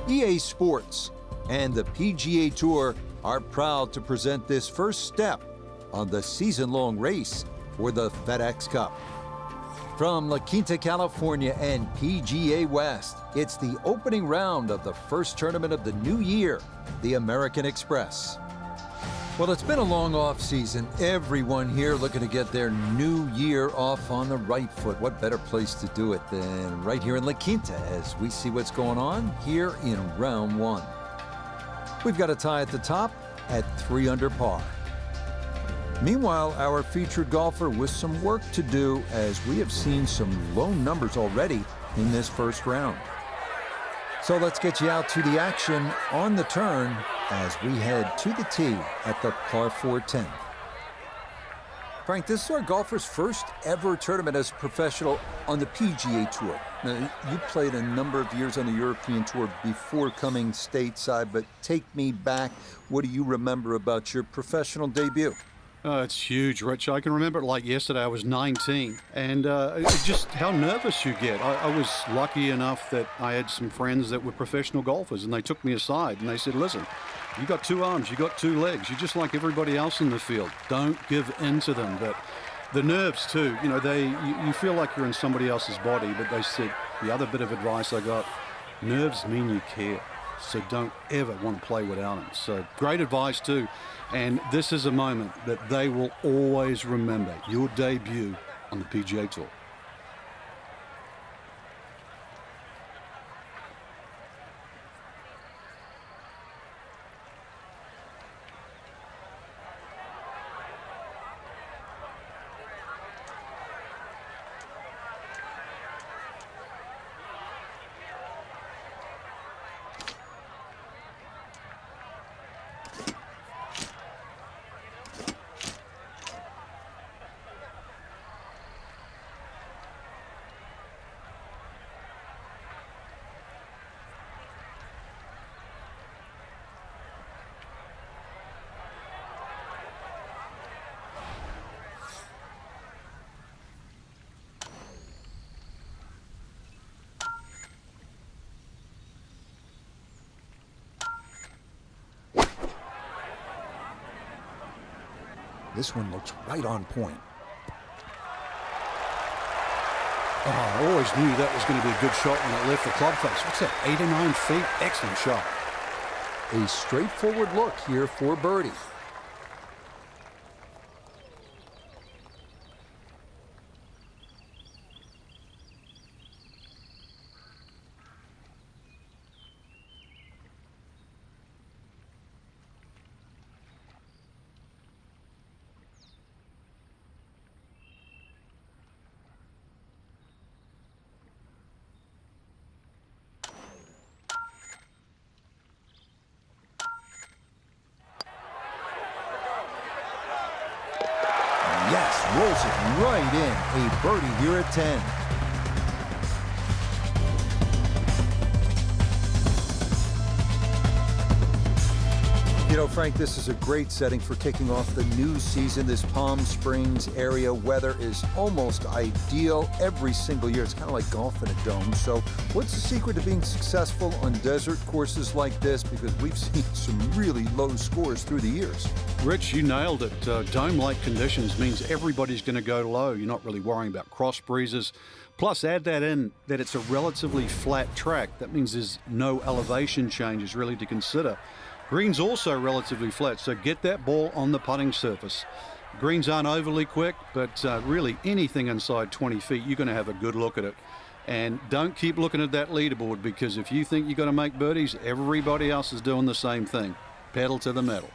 EA Sports and the PGA Tour are proud to present this first step on the season-long race for the FedEx Cup. From La Quinta, California and PGA West, it's the opening round of the first tournament of the new year, the American Express. Well, it's been a long off season. Everyone here looking to get their new year off on the right foot. What better place to do it than right here in La Quinta as we see what's going on here in round one. We've got a tie at the top at 3 under par. Meanwhile, our featured golfer with some work to do as we have seen some low numbers already in this first round. So let's get you out to the action on the turn as we head to the tee at the par 410. Frank, this is our golfer's first ever tournament as a professional on the PGA Tour. Now, you played a number of years on the European Tour before coming stateside, but take me back. What do you remember about your professional debut? It's huge, Rich. I can remember it like yesterday. I was 19, and it's just how nervous you get. I was lucky enough that I had some friends that were professional golfers, and they took me aside, and they said, listen, you got 2 arms, you got 2 legs. You're just like everybody else in the field. Don't give in to them. But the nerves, too, you know, you feel like you're in somebody else's body, but they said the other bit of advice I got, nerves mean you care. So don't ever want to play without them. So great advice, too. And this is a moment that they will always remember, your debut on the PGA Tour. This one looks right on point. Oh, I always knew that was going to be a good shot when it left the club face. What's that, 8 or 9 feet? Excellent shot. A straightforward look here for birdie. Yes, rolls it right in. A birdie here at 10. You know, Frank, this is a great setting for kicking off the new season. This Palm Springs area weather is almost ideal every single year. It's kind of like golf in a dome. So what's the secret to being successful on desert courses like this? Because we've seen some really low scores through the years. Rich, you nailed it. Dome-like conditions means everybody's going to go low. You're not really worrying about cross breezes. Plus, add that in that it's a relatively flat track. That means there's no elevation changes really to consider. Green's also relatively flat, so get that ball on the putting surface. Greens aren't overly quick, but really anything inside 20 feet, you're going to have a good look at it. And don't keep looking at that leaderboard, because if you think you're going to make birdies, everybody else is doing the same thing. Pedal to the metal.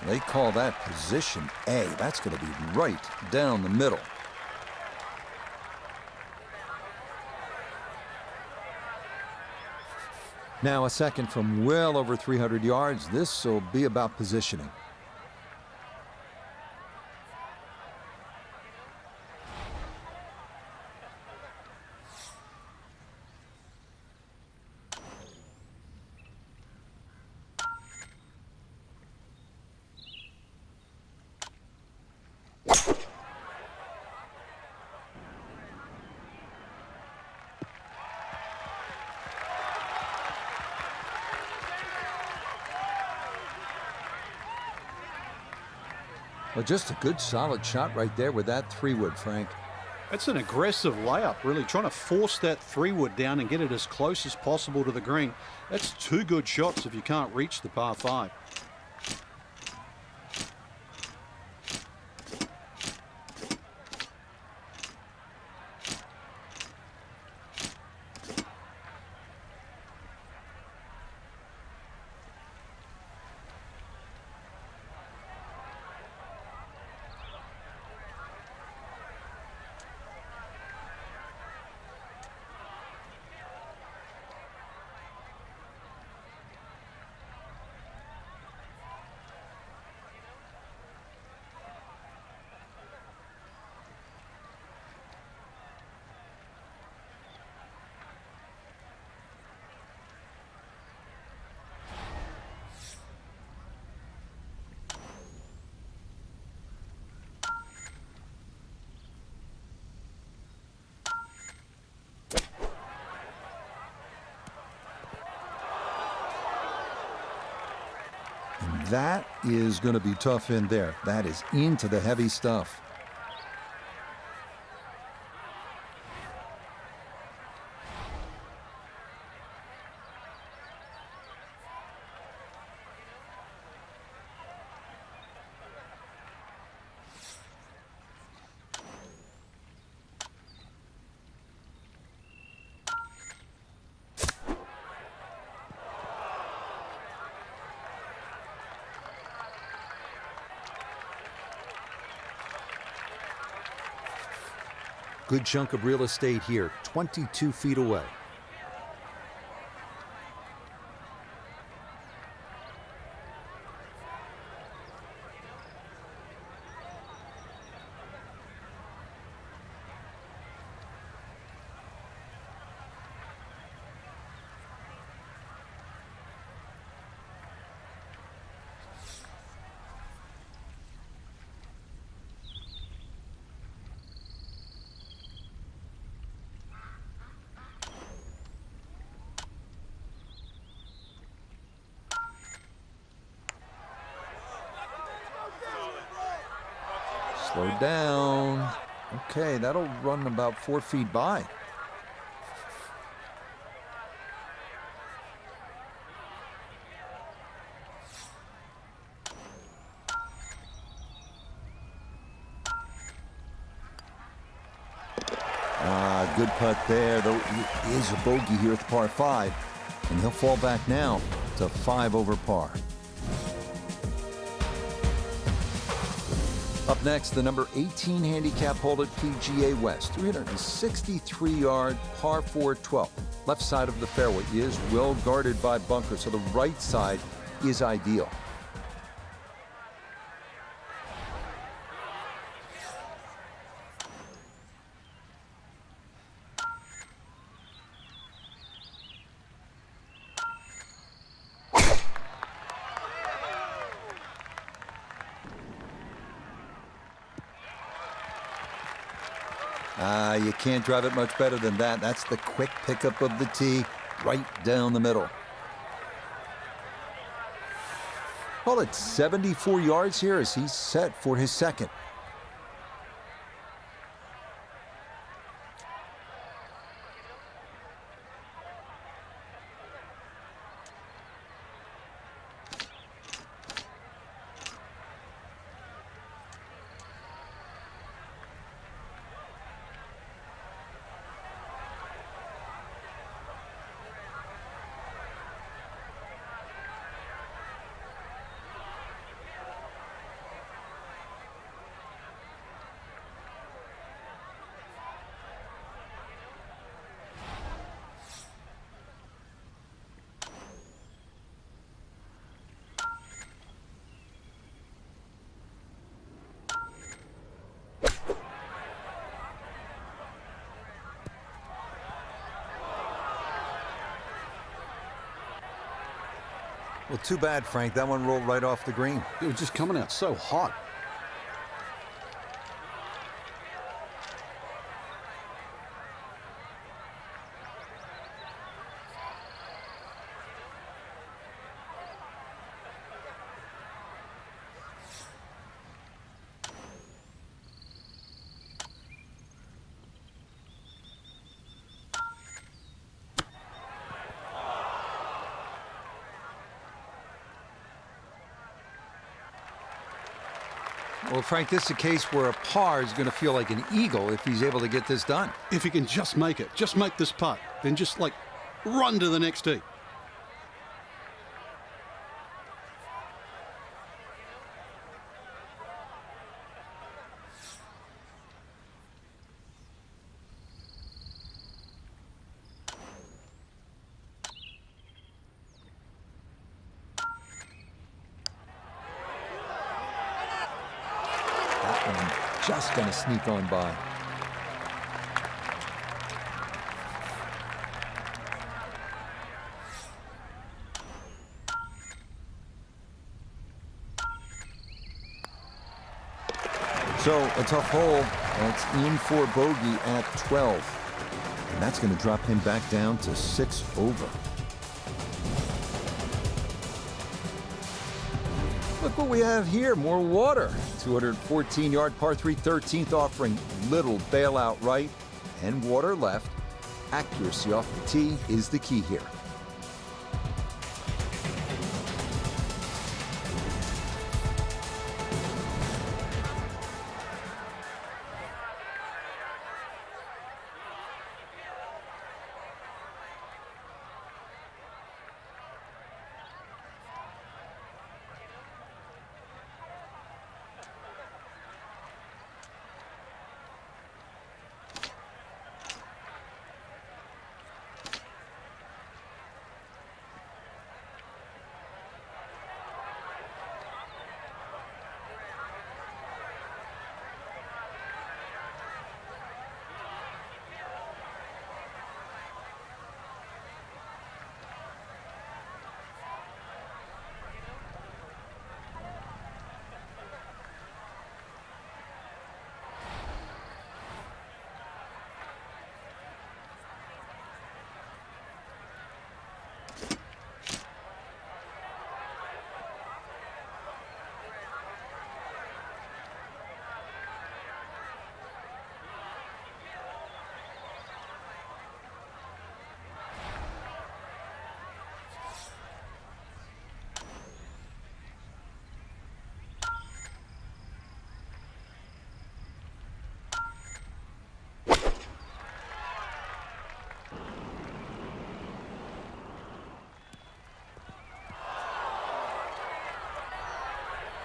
They call that position A. That's going to be right down the middle. Now a second from well over 300 yards. This will be about positioning. Well, just a good solid shot right there with that 3-wood, Frank. That's an aggressive layup, really, trying to force that 3-wood down and get it as close as possible to the green. That's 2 good shots if you can't reach the par 5. That is going to be tough in there. That is into the heavy stuff. Good chunk of real estate here, 22 feet away. Slow down. Okay, that'll run about 4 feet by. Good putt there, though it is a bogey here at the par 5, and he'll fall back now to 5 over par. Up next, the number 18 handicap hole at PGA West, 363-yard par 4 12. Left side of the fairway is well guarded by bunkers, so the right side is ideal. You can't drive it much better than that. That's the quick pickup of the tee right down the middle. Well, it's 74 yards here as he's set for his second. Well, too bad, Frank. That one rolled right off the green. It was just coming out so hot. Well, Frank, this is a case where a par is going to feel like an eagle if he's able to get this done. If he can just make it, just make this putt, then just like run to the next tee. Just going to sneak on by. So a tough hole. That's in for bogey at 12. And that's going to drop him back down to 6 over. Look what we have here, more water. 214-yard par 3 13th offering, little bailout right and water left. Accuracy off the tee is the key here.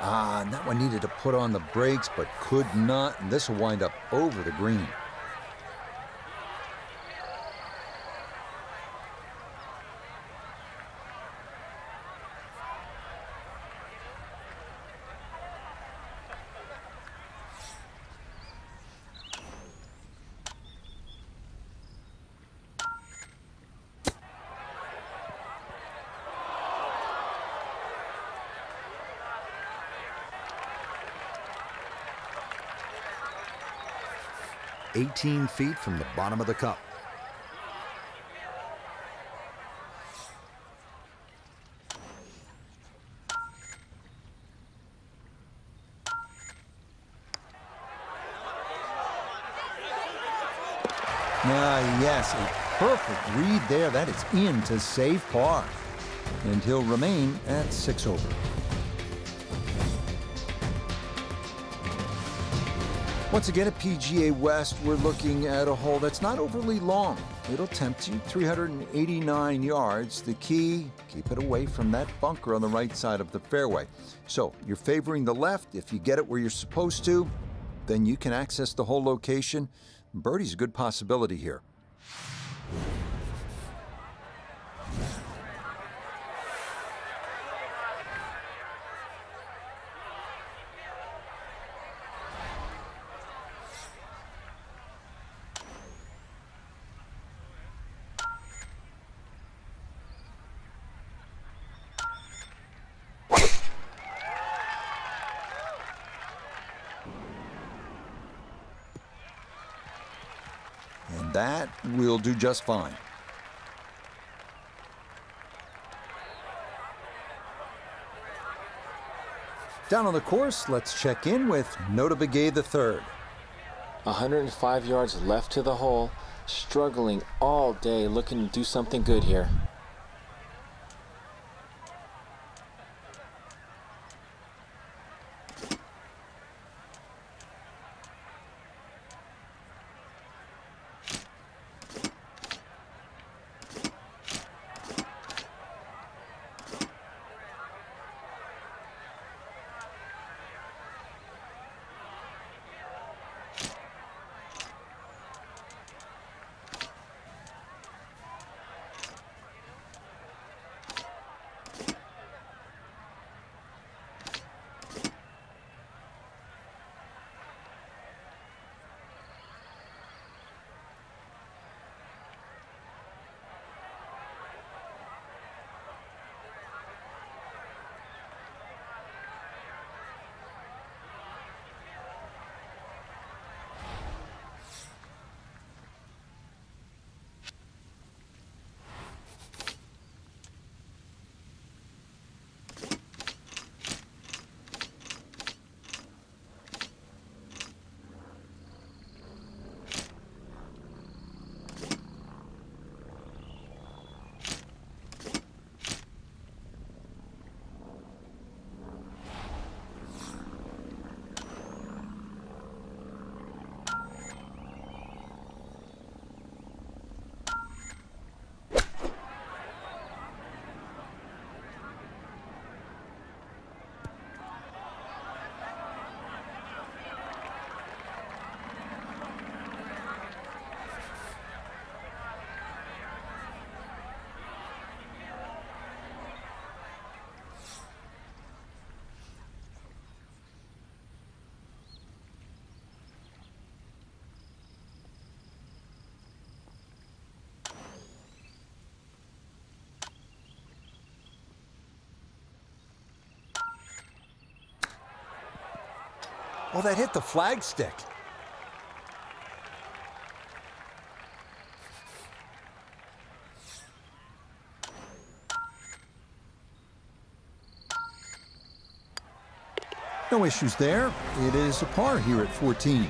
And that one needed to put on the brakes, but could not. And this will wind up over the green. "18 feet from the bottom of the cup." Yes, a perfect read there. That is in to save par. And he'll remain at 6 over. Once again at PGA West, we're looking at a hole that's not overly long. It'll tempt you, 389 yards. The key, keep it away from that bunker on the right side of the fairway. So you're favoring the left. If you get it where you're supposed to, then you can access the whole location. Birdie's a good possibility here. And that will do just fine. Down on the course, let's check in with Nota Begay III. 105 yards left to the hole, struggling all day, looking to do something good here. Oh, that hit the flagstick. No issues there. It is a par here at 14.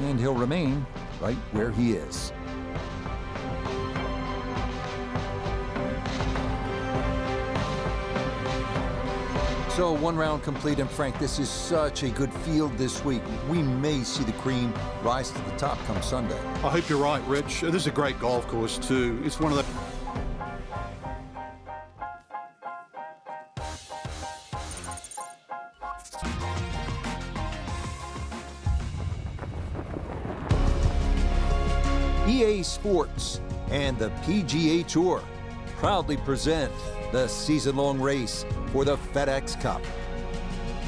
And he'll remain right where he is. So 1 round complete, and Frank, this is such a good field this week. We may see the cream rise to the top come Sunday. I hope you're right, Rich. This is a great golf course, too. It's one of the... EA Sports and the PGA Tour proudly present the season-long race for the FedEx Cup.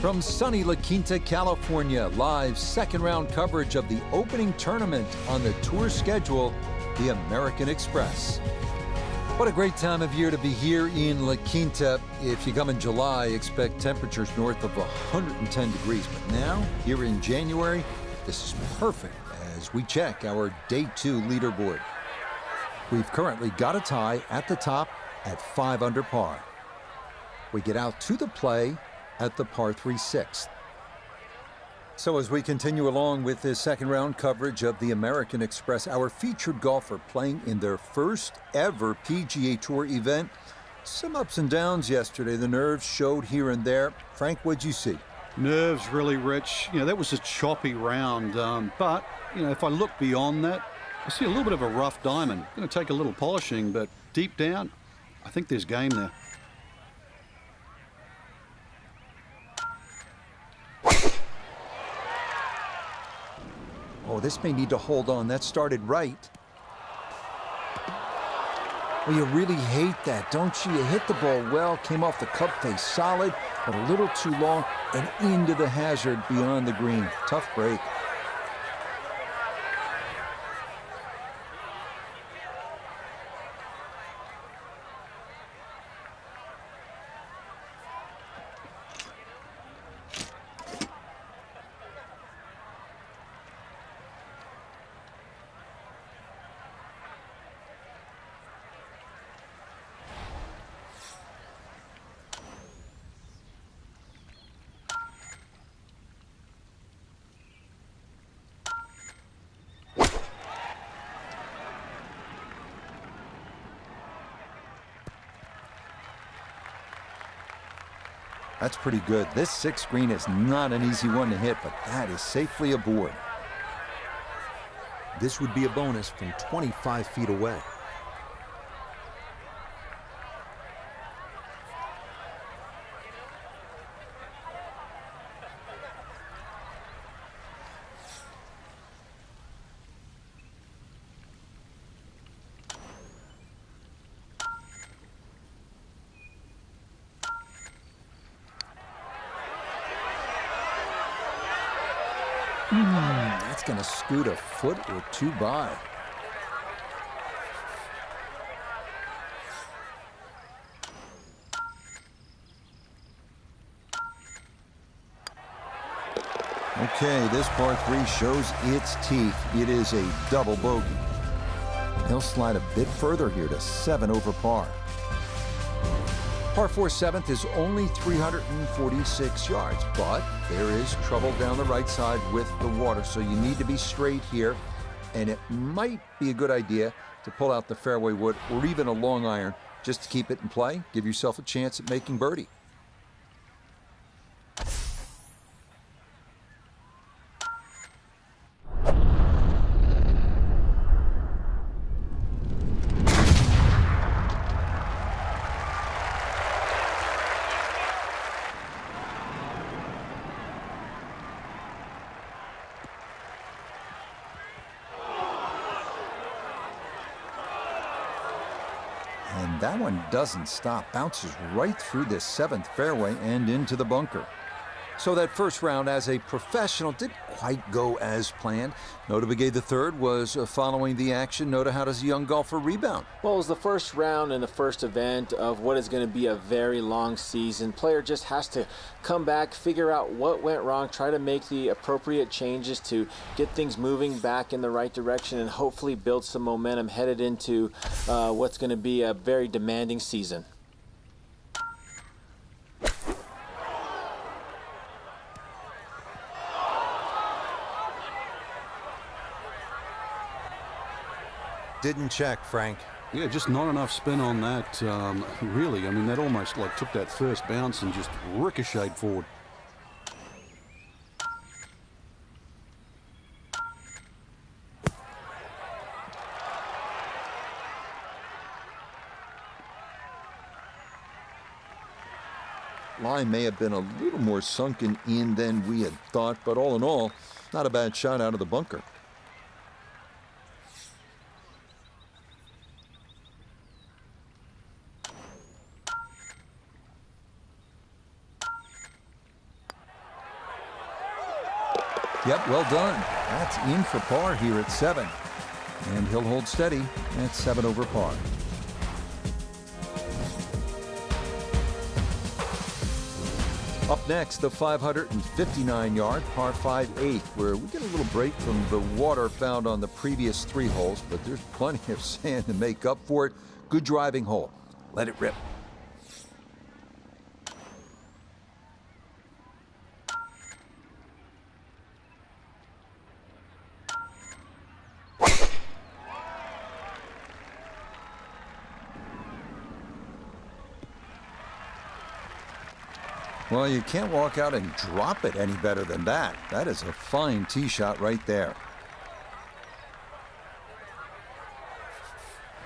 From sunny La Quinta, California, live second-round coverage of the opening tournament on the tour schedule, the American Express. What a great time of year to be here in La Quinta. If you come in July, expect temperatures north of 110 degrees. But now, here in January, this is perfect as we check our Day 2 leaderboard. We've currently got a tie at the top at 5 under par. We get out to the play at the par 3 6th. So as we continue along with this second round coverage of the American Express, our featured golfer playing in their first ever PGA Tour event. Some ups and downs yesterday. The nerves showed here and there. Frank, what'd you see? Nerves really, Rich. That was a choppy round. But, if I look beyond that, I see a little bit of a rough diamond. Going to take a little polishing, but deep down, I think there's game there. Oh, this may need to hold on. That started right. Well, you really hate that, don't you? You hit the ball well, came off the club face solid, but a little too long and into the hazard beyond the green. Tough break. That's pretty good. This 6th green is not an easy one to hit, but that is safely aboard. This would be a bonus from 25 feet away. That's going to scoot a foot or two by. Okay, this par 3 shows its teeth. It is a double bogey. He'll slide a bit further here to 7 over par. Par 4 7th is only 346 yards, but there is trouble down the right side with the water, so you need to be straight here, and it might be a good idea to pull out the fairway wood or even a long iron just to keep it in play, give yourself a chance at making birdie. And that one doesn't stop. Bounces right through this 7th fairway and into the bunker. So that first round as a professional didn't quite go as planned. Nota Begay III was following the action. Nota, how does a young golfer rebound? Well, it was the first round and the first event of what is going to be a very long season. Player just has to come back, figure out what went wrong, try to make the appropriate changes to get things moving back in the right direction, and hopefully build some momentum headed into what's going to be a very demanding season. Didn't check, Frank. Yeah, just not enough spin on that, really. I mean, that almost like took that first bounce and just ricocheted forward. Line may have been a little more sunken in than we had thought, but all in all, not a bad shot out of the bunker. Yep, well done. That's in for par here at 7. And he'll hold steady at 7 over par. Up next, the 559-yard par 5/8, where we get a little break from the water found on the previous 3 holes, but there's plenty of sand to make up for it. Good driving hole. Let it rip. Well, you can't walk out and drop it any better than that. That is a fine tee shot right there.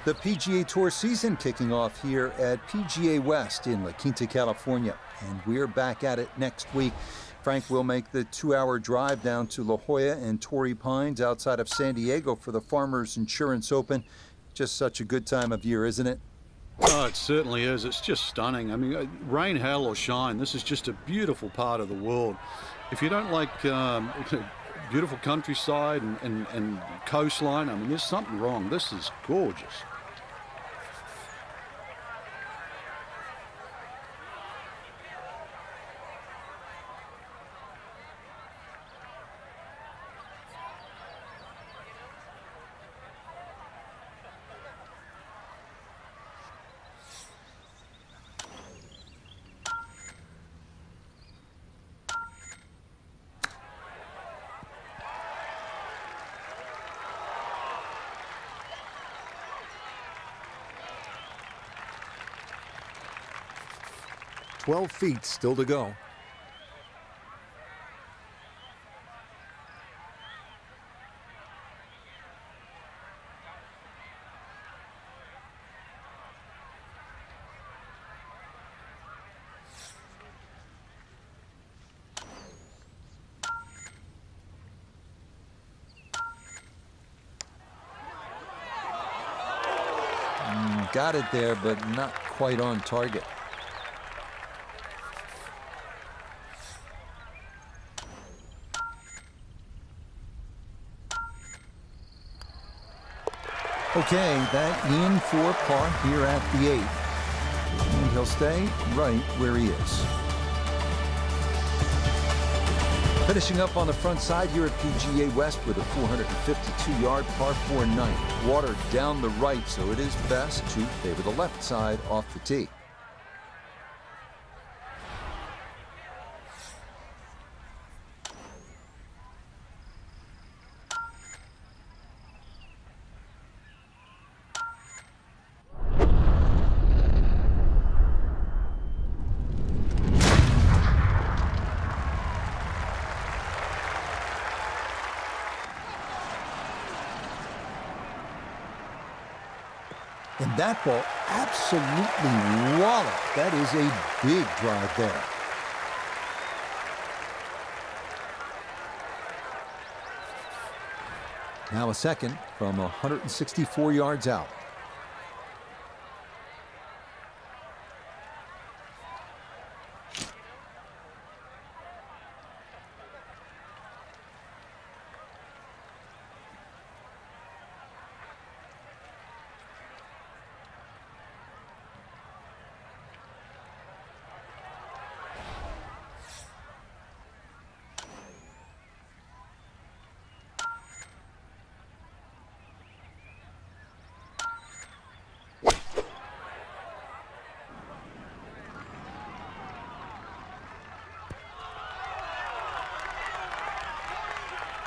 The PGA Tour season kicking off here at PGA West in La Quinta, California. And we're back at it next week. Frank will make the 2-hour drive down to La Jolla and Torrey Pines outside of San Diego for the Farmers Insurance Open. Just such a good time of year, isn't it? Oh, it certainly is. It's just stunning. I mean, rain, hail, or shine, this is just a beautiful part of the world. If you don't like beautiful countryside and coastline, I mean, there's something wrong. This is gorgeous. "12 feet still to go." Got it there, but not quite on target. Okay, that in for par here at the 8th. And he'll stay right where he is. Finishing up on the front side here at PGA West with a 452-yard par 4 ninth. Water down the right, so it is best to favor the left side off the tee. And that ball absolutely walloped. That is a big drive there. Now a second from 164 yards out.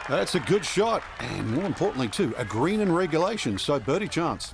That's a good shot, and more importantly, too, a green in regulation, so birdie chance.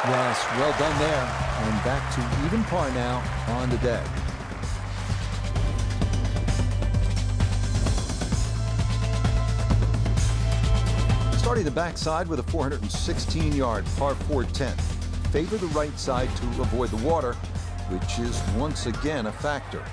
Yes, well done there. And back to even par now on the deck. Starting the backside with a 416-yard par 4 10th. Favor the right side to avoid the water, which is once again a factor.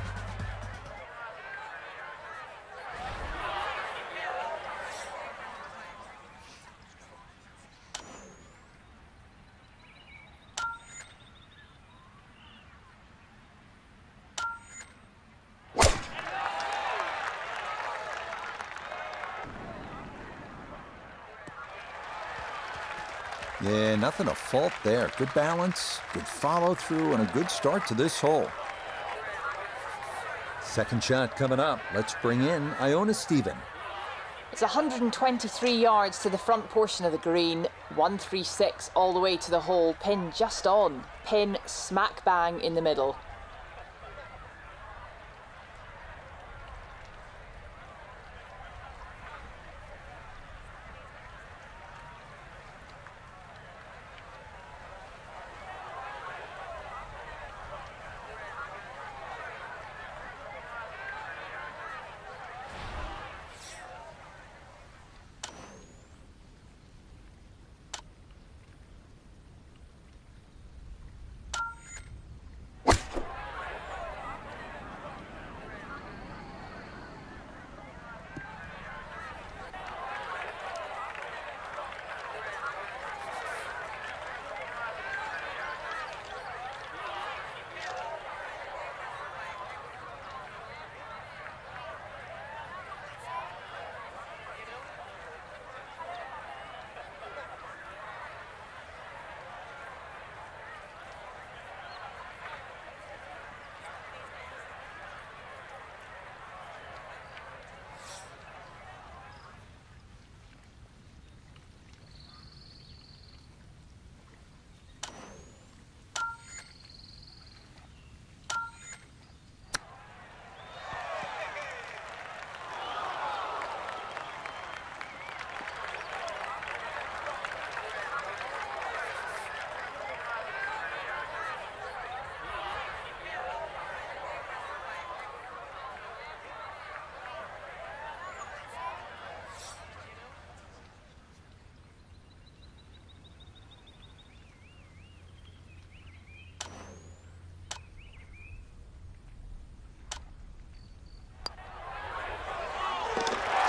Yeah, nothing to fault there. Good balance, good follow through, and a good start to this hole. Second shot coming up. Let's bring in Iona Stephen. It's 123 yards to the front portion of the green, 136 all the way to the hole, pin just on, pin smack bang in the middle.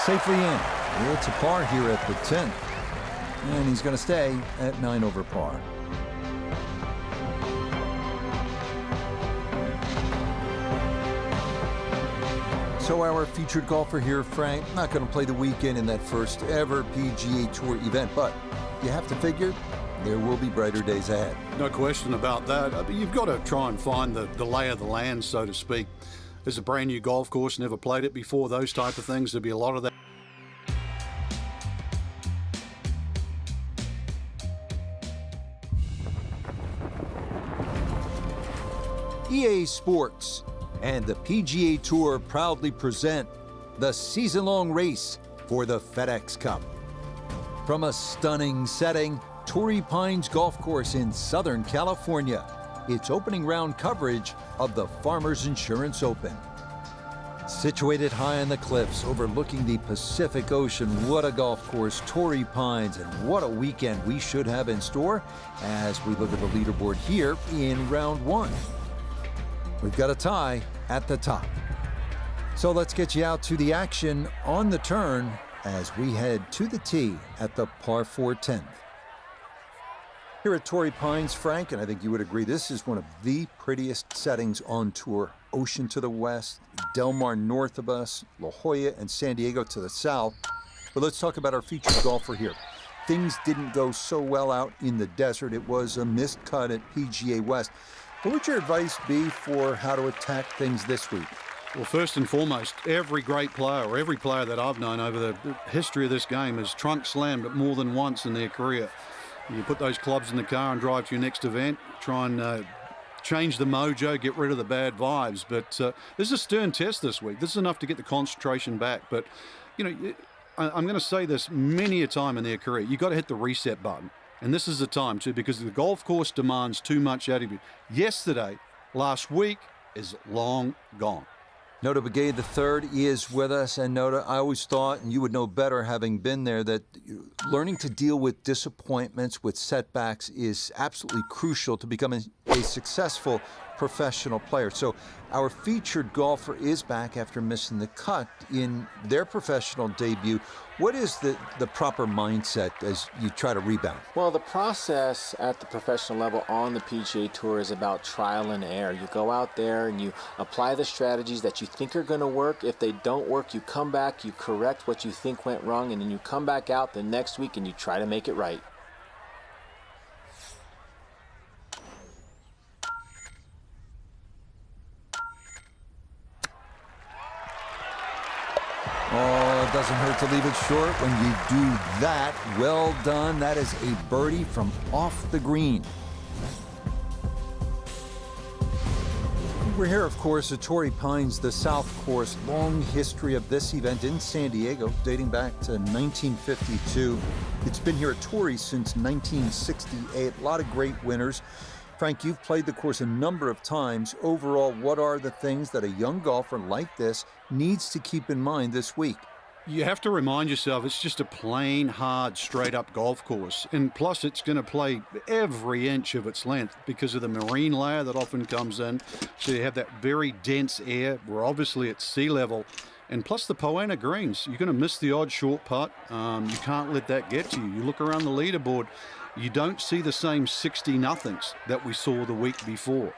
Safely in. It's a par here at the 10th. And he's going to stay at 9 over par. So our featured golfer here, Frank, not going to play the weekend in that first ever PGA Tour event, but you have to figure there will be brighter days ahead. No question about that. I mean, you've got to try and find the lay of the land, so to speak. There's a brand new golf course, never played it before, those type of things. There'll be a lot of that. EA Sports and the PGA Tour proudly present the season-long race for the FedEx Cup. From a stunning setting, Torrey Pines Golf Course in Southern California, it's opening round coverage of the Farmers Insurance Open. Situated high on the cliffs overlooking the Pacific Ocean, what a golf course, Torrey Pines, and what a weekend we should have in store as we look at the leaderboard here in round one. We've got a tie at the top. So let's get you out to the action on the turn as we head to the tee at the par 4 10th. Here at Torrey Pines, Frank, and I think you would agree, this is one of the prettiest settings on tour. Ocean to the west, Del Mar north of us, La Jolla and San Diego to the south. But let's talk about our featured golfer here. Things didn't go so well out in the desert. It was a missed cut at PGA West. What would your advice be for how to attack things this week? Well, first and foremost, every great player, or every player that I've known over the history of this game, has trunk slammed it more than once in their career. You put those clubs in the car and drive to your next event, try and change the mojo, get rid of the bad vibes. But this is a stern test this week. This is enough to get the concentration back. But, you know, I'm going to say this many a time in their career. You've got to hit the reset button. And this is the time, too, because the golf course demands too much out of you. Yesterday, last week, is long gone. Nota Begay III is with us. And Nota, I always thought, and you would know better having been there, that learning to deal with disappointments, with setbacks, is absolutely crucial to becoming a successful professional player. So our featured golfer is back after missing the cut in their professional debut. What is the proper mindset as you try to rebound? Well, the process at the professional level on the PGA Tour is about trial and error. You go out there and you apply the strategies that you think are going to work. If they don't work, you come back, you correct what you think went wrong, and then you come back out the next week and you try to make it right. Oh, it doesn't hurt to leave it short when you do that. Well done. That is a birdie from off the green. We're here, of course, at Torrey Pines, the South Course. Long history of this event in San Diego, dating back to 1952. It's been here at Torrey since 1968. A lot of great winners. Frank, you've played the course a number of times. Overall, what are the things that a young golfer like this needs to keep in mind this week? You have to remind yourself it's just a plain, hard, straight-up golf course. And plus, it's going to play every inch of its length because of the marine layer that often comes in. So you have that very dense air. We're obviously at sea level. And plus the Poana greens. You're going to miss the odd short putt. You can't let that get to you. You look around the leaderboard, you don't see the same 60-nothings that we saw the week before.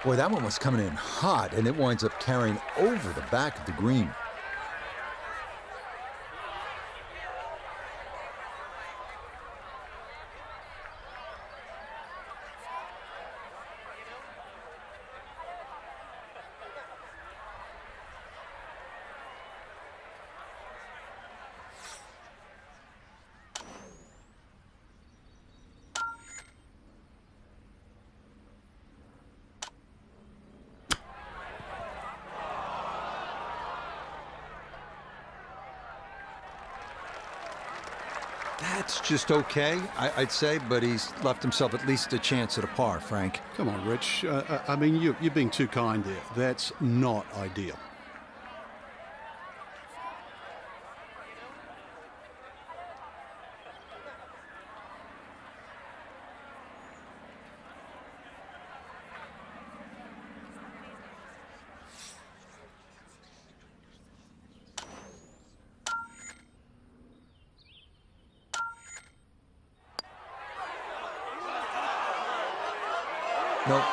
Boy, that one was coming in hot, and it winds up carrying over the back of the green. That's just okay, I'd say, but he's left himself at least a chance at a par, Frank. Come on, Rich. I mean, you're being too kind there. That's not ideal. Nope.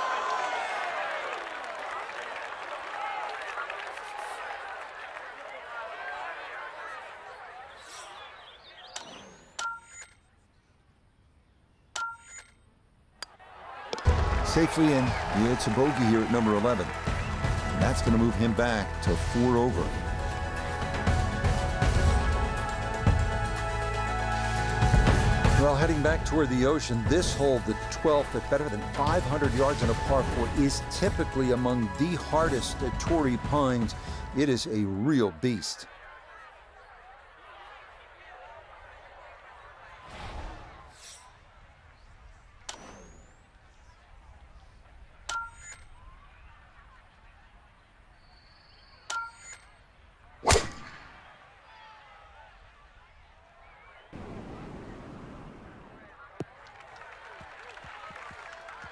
Safely in. It's a bogey here at number 11. And that's going to move him back to 4 over. Well, heading back toward the ocean, this hole, the 12th at better than 500 yards on a par 4, is typically among the hardest at Torrey Pines. It is a real beast.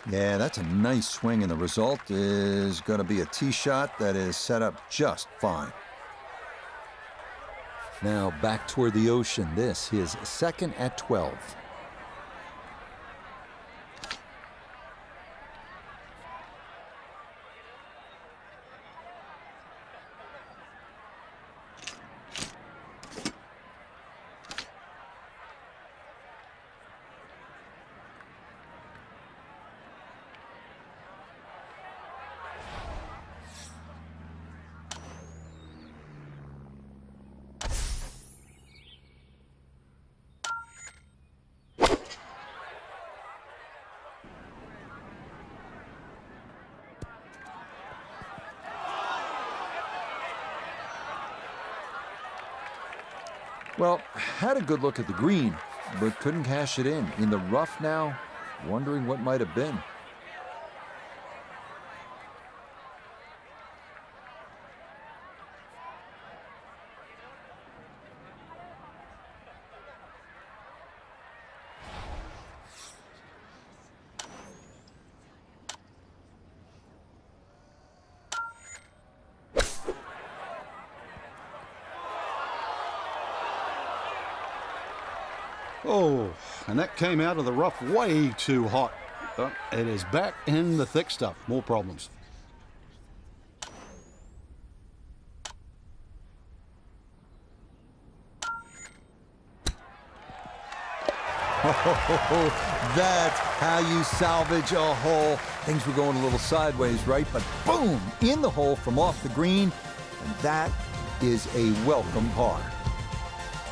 Yeah, that's a nice swing, and the result is going to be a tee shot that is set up just fine. Now back toward the ocean. This his second at 12. Well, had a good look at the green, but couldn't cash it in. In the rough now, wondering what might have been. Oh, and that came out of the rough way too hot. But it is back in the thick stuff. More problems. Oh, that's how you salvage a hole. Things were going a little sideways, right? But boom, in the hole from off the green. And that is a welcome par.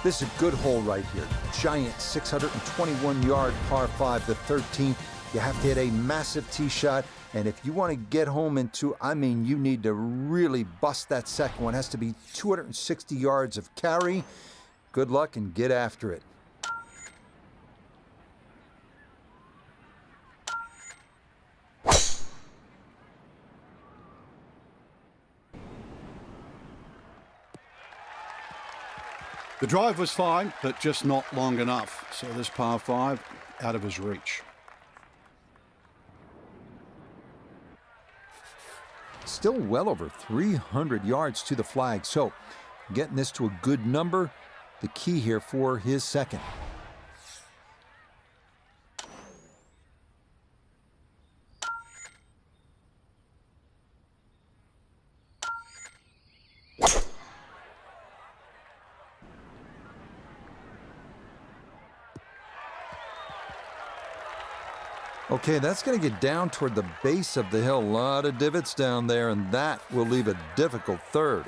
This is a good hole right here. Giant 621-yard par 5, the 13th. You have to hit a massive tee shot. And if you want to get home into, I mean, you need to really bust that second one. It has to be 260 yards of carry. Good luck and get after it. The drive was fine, but just not long enough. So this par 5 out of his reach. Still well over 300 yards to the flag. So getting this to a good number, the key here for his second. Okay, that's going to get down toward the base of the hill. A lot of divots down there, and that will leave a difficult third.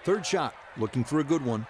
Third shot, looking for a good one.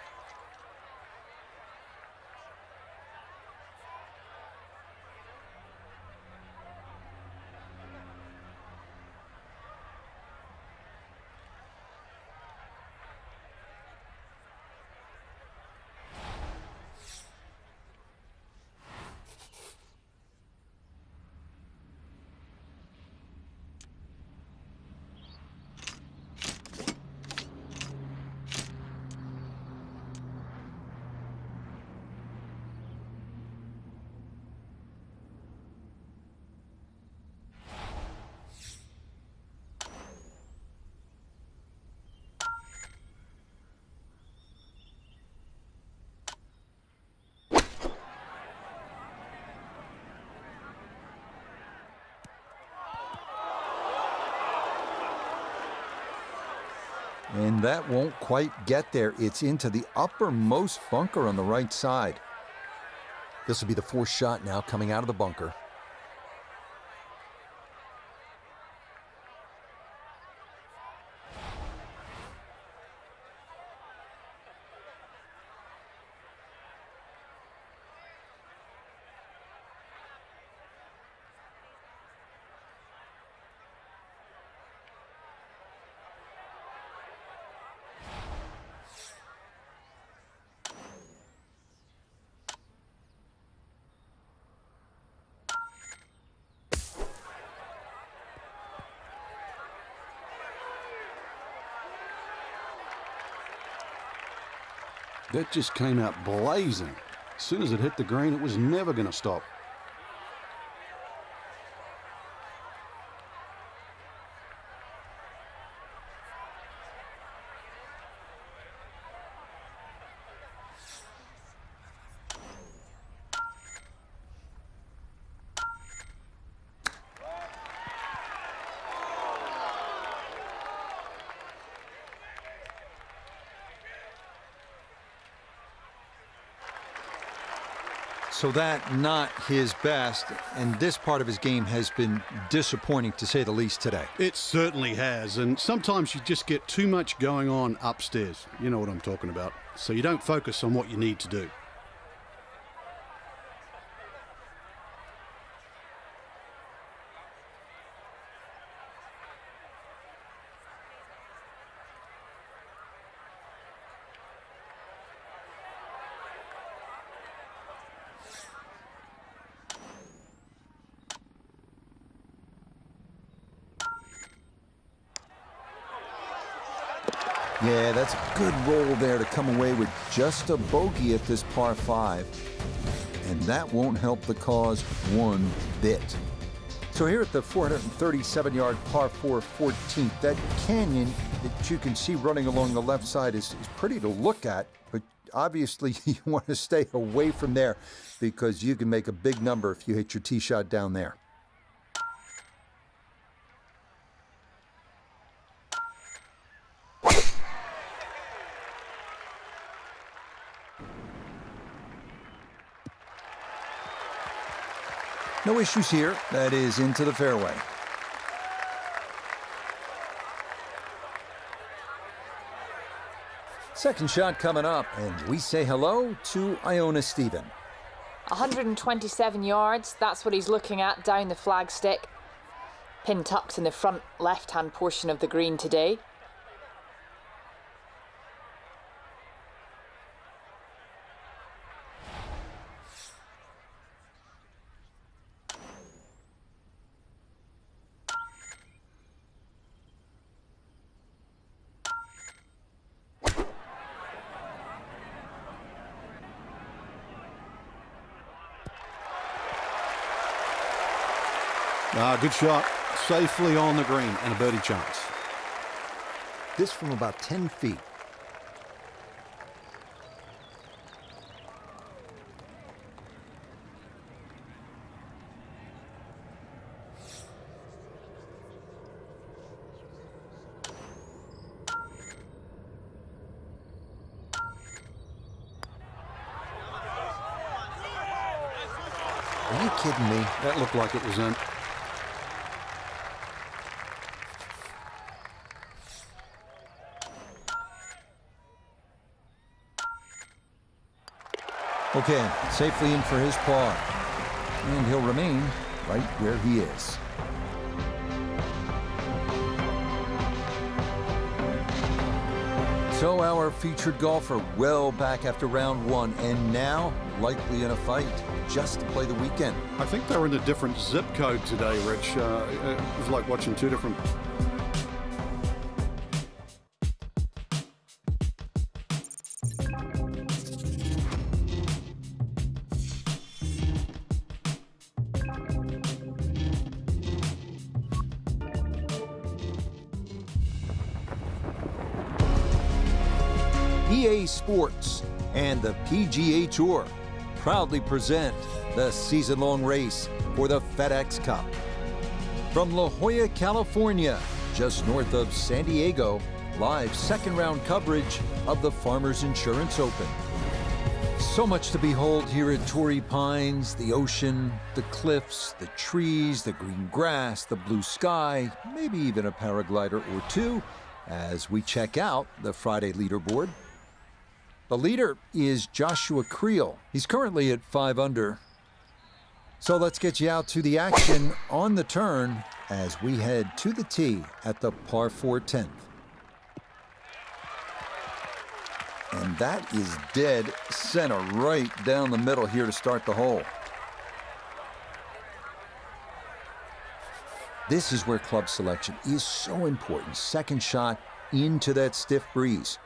And that won't quite get there. It's into the uppermost bunker on the right side. This will be the fourth shot now coming out of the bunker. That just came out blazing. As soon as it hit the green, it was never going to stop. So that not his best, and this part of his game has been disappointing to say the least today. It certainly has, and sometimes you just get too much going on upstairs. You know what I'm talking about. So you don't focus on what you need to do. Yeah, that's a good roll there to come away with just a bogey at this par 5. And that won't help the cause one bit. So here at the 437-yard par 4 14th, that canyon that you can see running along the left side is pretty to look at, but obviously you want to stay away from there because you can make a big number if you hit your tee shot down there. No issues here. That is into the fairway. Second shot coming up, and we say hello to Iona Stephen. 127 yards, that's what he's looking at down the flagstick. Pin tucked in the front left-hand portion of the green today. Good shot. Safely on the green and a birdie chance. This from about 10 feet. Are you kidding me? That looked like it was in. Okay, safely in for his par. And he'll remain right where he is. So our featured golfer well back after round 1 and now likely in a fight just to play the weekend. I think they were in a different zip code today, Rich. It was like watching two different... EA Sports and the PGA Tour proudly present the season-long race for the FedEx Cup. From La Jolla, California, just north of San Diego, live second-round coverage of the Farmers Insurance Open. So much to behold here at Torrey Pines, the ocean, the cliffs, the trees, the green grass, the blue sky, maybe even a paraglider or two as we check out the Friday leaderboard. The leader is Joshua Creel. He's currently at 5 under. So let's get you out to the action on the turn as we head to the tee at the par 4 10th. And that is dead center right down the middle here to start the hole. This is where club selection is so important. Second shot into that stiff breeze.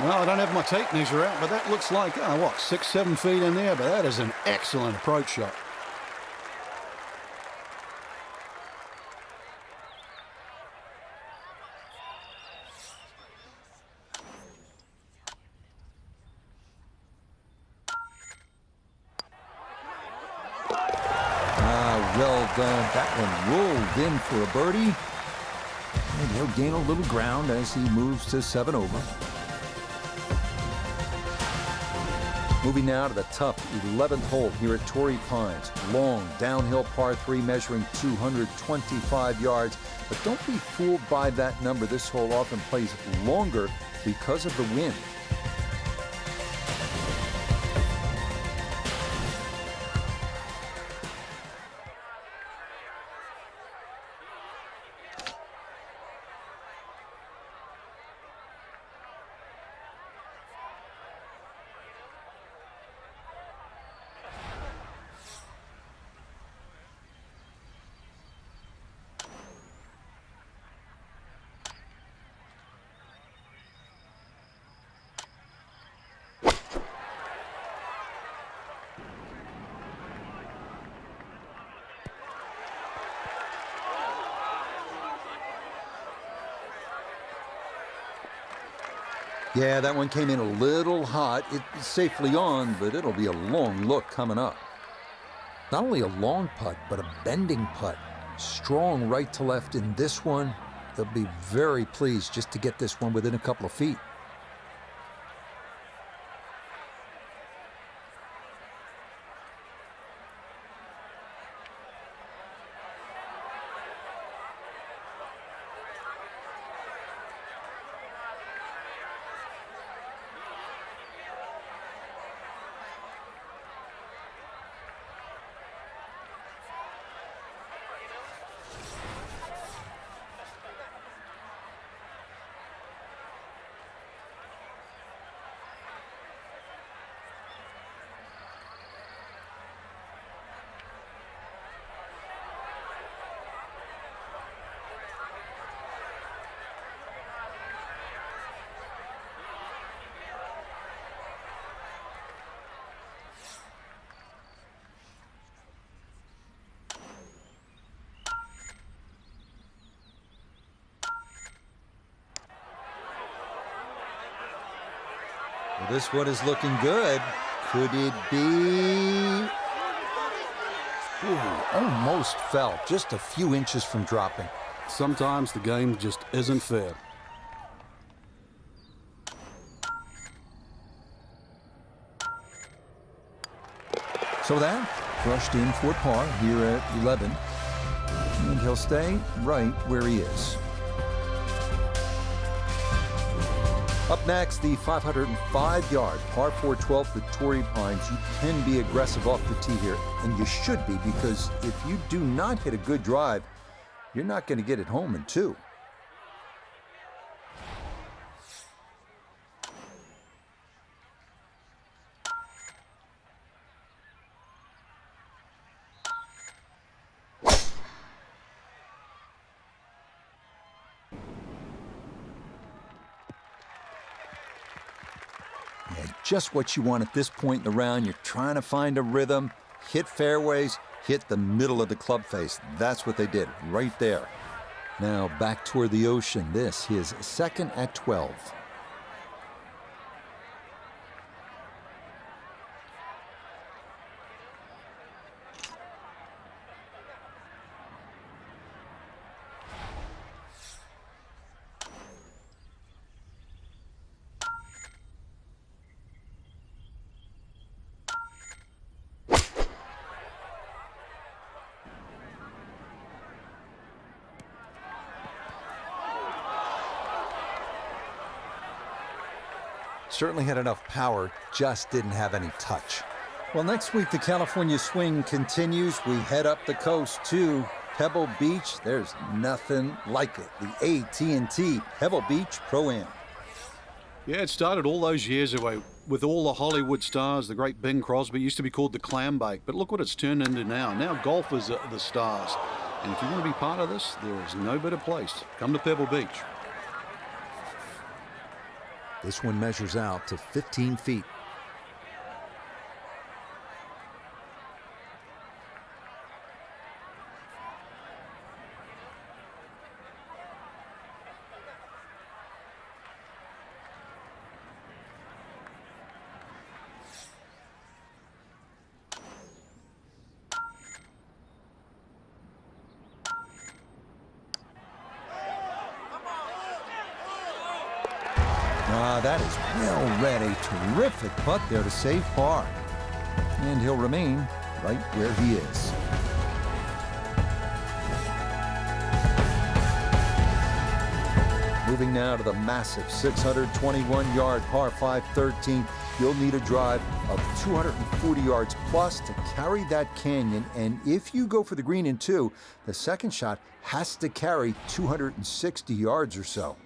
Well, I don't have my tape measure out, but that looks like, what, 6, 7 feet in there, but that is an excellent approach shot. Well done. That one rolled in for a birdie. And he'll gain a little ground as he moves to 7 over. Moving now to the tough 11th hole here at Torrey Pines. Long downhill par 3 measuring 225 yards. But don't be fooled by that number. This hole often plays longer because of the wind. Yeah, that one came in a little hot. It's safely on, but it'll be a long look coming up. Not only a long putt, but a bending putt. Strong right to left in this one. They'll be very pleased just to get this one within a couple of feet. Well, this one is looking good. Could it be? Ooh, almost fell. Just a few inches from dropping. Sometimes the game just isn't fair. So that brushed in for par here at 11. And he'll stay right where he is. Up next, the 505-yard par 4 12th at Torrey Pines. You can be aggressive off the tee here, and you should be, because if you do not hit a good drive, you're not going to get it home in 2. Just what you want at this point in the round. You're trying to find a rhythm, hit fairways, hit the middle of the club face. That's what they did right there. Now back toward the ocean. This his second at 12. Certainly had enough power, just didn't have any touch. Well, next week the California swing continues. We head up the coast to Pebble Beach. There's nothing like it. The AT&T Pebble Beach Pro-Am. Yeah, it started all those years ago with all the Hollywood stars. The great Bing Crosby used to be called the clam bake, but look what it's turned into now. Now golfers are the stars. And if you want to be part of this, there is no better place. Come to Pebble Beach. This one measures out to 15 feet. That is well read. A terrific putt there to save par. And he'll remain right where he is. Moving now to the massive 621-yard par 5 13th. You'll need a drive of 240 yards plus to carry that canyon. And if you go for the green in 2, the second shot has to carry 260 yards or so.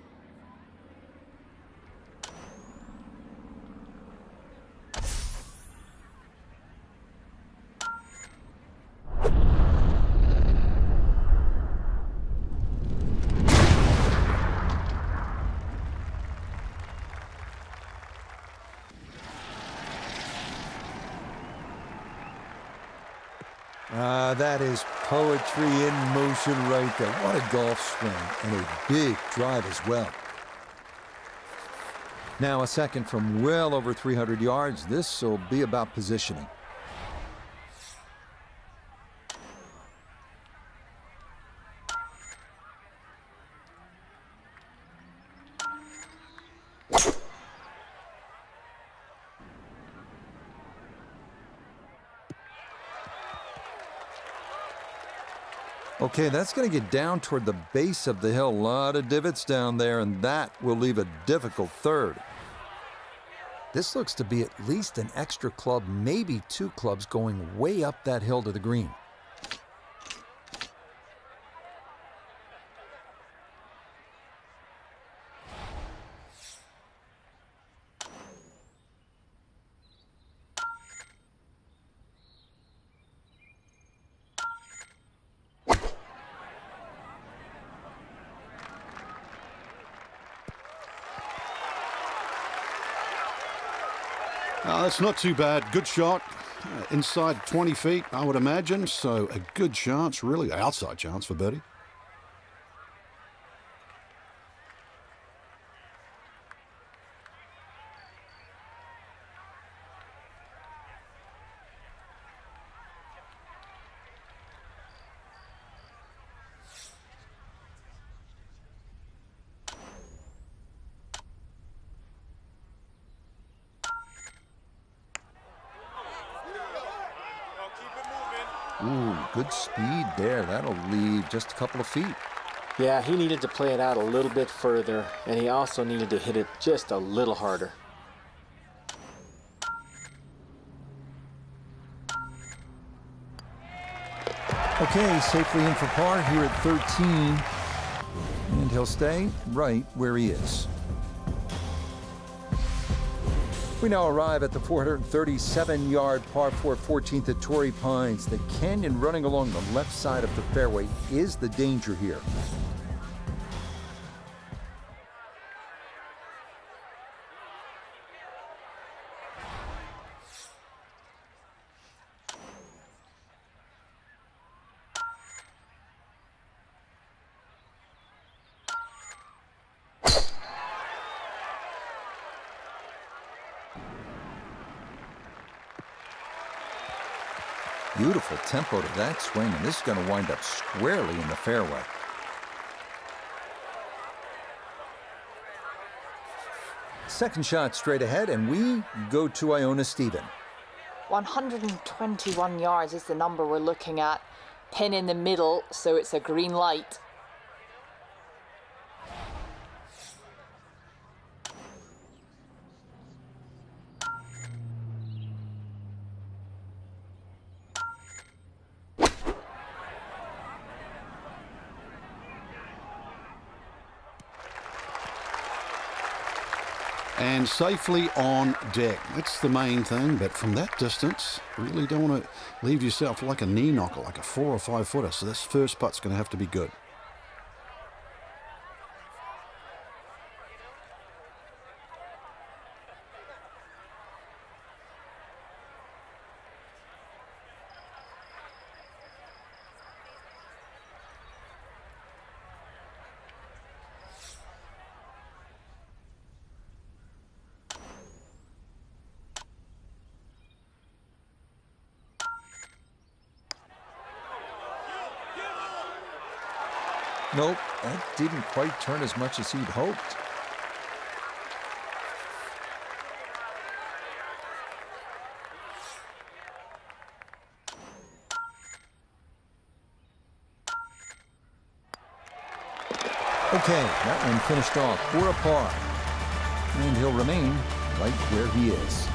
That is poetry in motion right there. What a golf swing, and a big drive as well. Now a second from well over 300 yards. This will be about positioning. Okay, that's going to get down toward the base of the hill. A lot of divots down there, and that will leave a difficult third. This looks to be at least an extra club, maybe 2 clubs going way up that hill to the green. That's not too bad. Good shot. Inside 20 feet, I would imagine. So a good chance, really outside chance for birdie. Ooh, good speed there. That'll leave just a couple of feet. Yeah, he needed to play it out a little bit further, and he also needed to hit it just a little harder. Okay, safely in for par here at 13. And he'll stay right where he is. We now arrive at the 437-yard par 4 14th at Torrey Pines. The canyon running along the left side of the fairway is the danger here. Beautiful tempo to that swing, and this is going to wind up squarely in the fairway. Second shot straight ahead, and we go to Iona Stephen. 121 yards is the number we're looking at. Pin in the middle, so it's a green light. And safely on deck. That's the main thing, but from that distance, really don't want to leave yourself like a knee knocker, like a 4 or 5 footer. So this first putt's going to have to be good. Nope, that didn't quite turn as much as he'd hoped. Okay, that one finished off for a par. And he'll remain right where he is.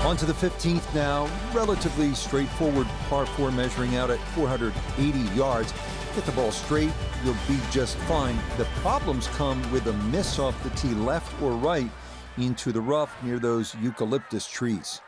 On to the 15th now. Relatively straightforward par 4 measuring out at 480 yards. Get the ball straight, you'll be just fine. The problems come with a miss off the tee left or right into the rough near those eucalyptus trees.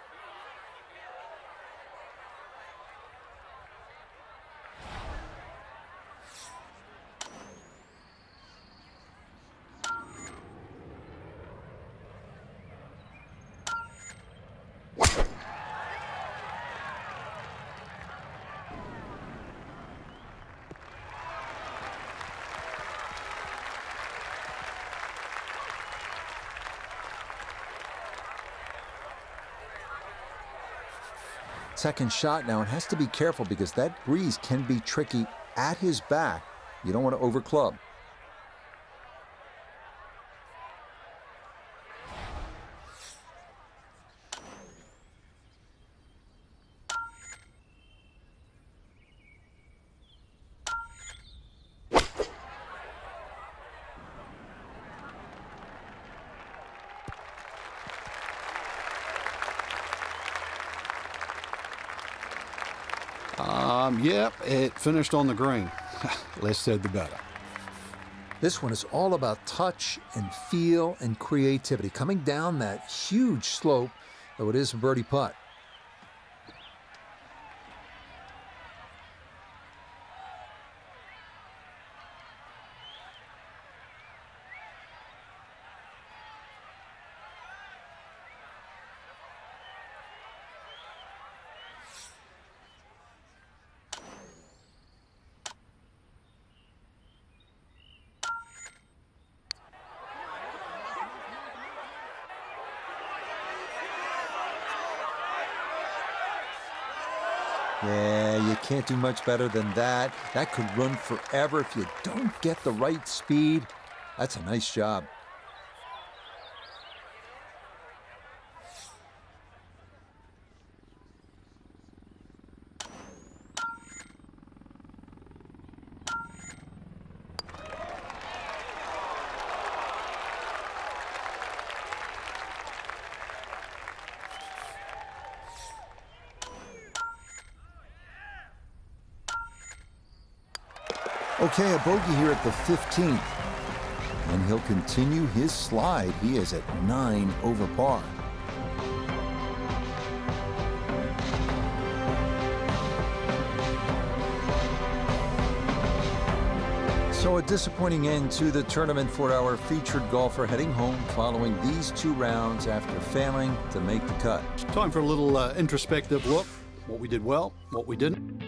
Second shot now, and has to be careful because that breeze can be tricky at his back. You don't want to overclub. Yep, it finished on the green. Less said the better. This one is all about touch and feel and creativity. Coming down that huge slope, though it is a birdie putt. Yeah, you can't do much better than that. That could run forever if you don't get the right speed. That's a nice job. Okay, a bogey here at the 15th. And he'll continue his slide. He is at 9 over par. So a disappointing end to the tournament for our featured golfer heading home following these 2 rounds after failing to make the cut. Time for a little introspective look. What we did well, what we didn't.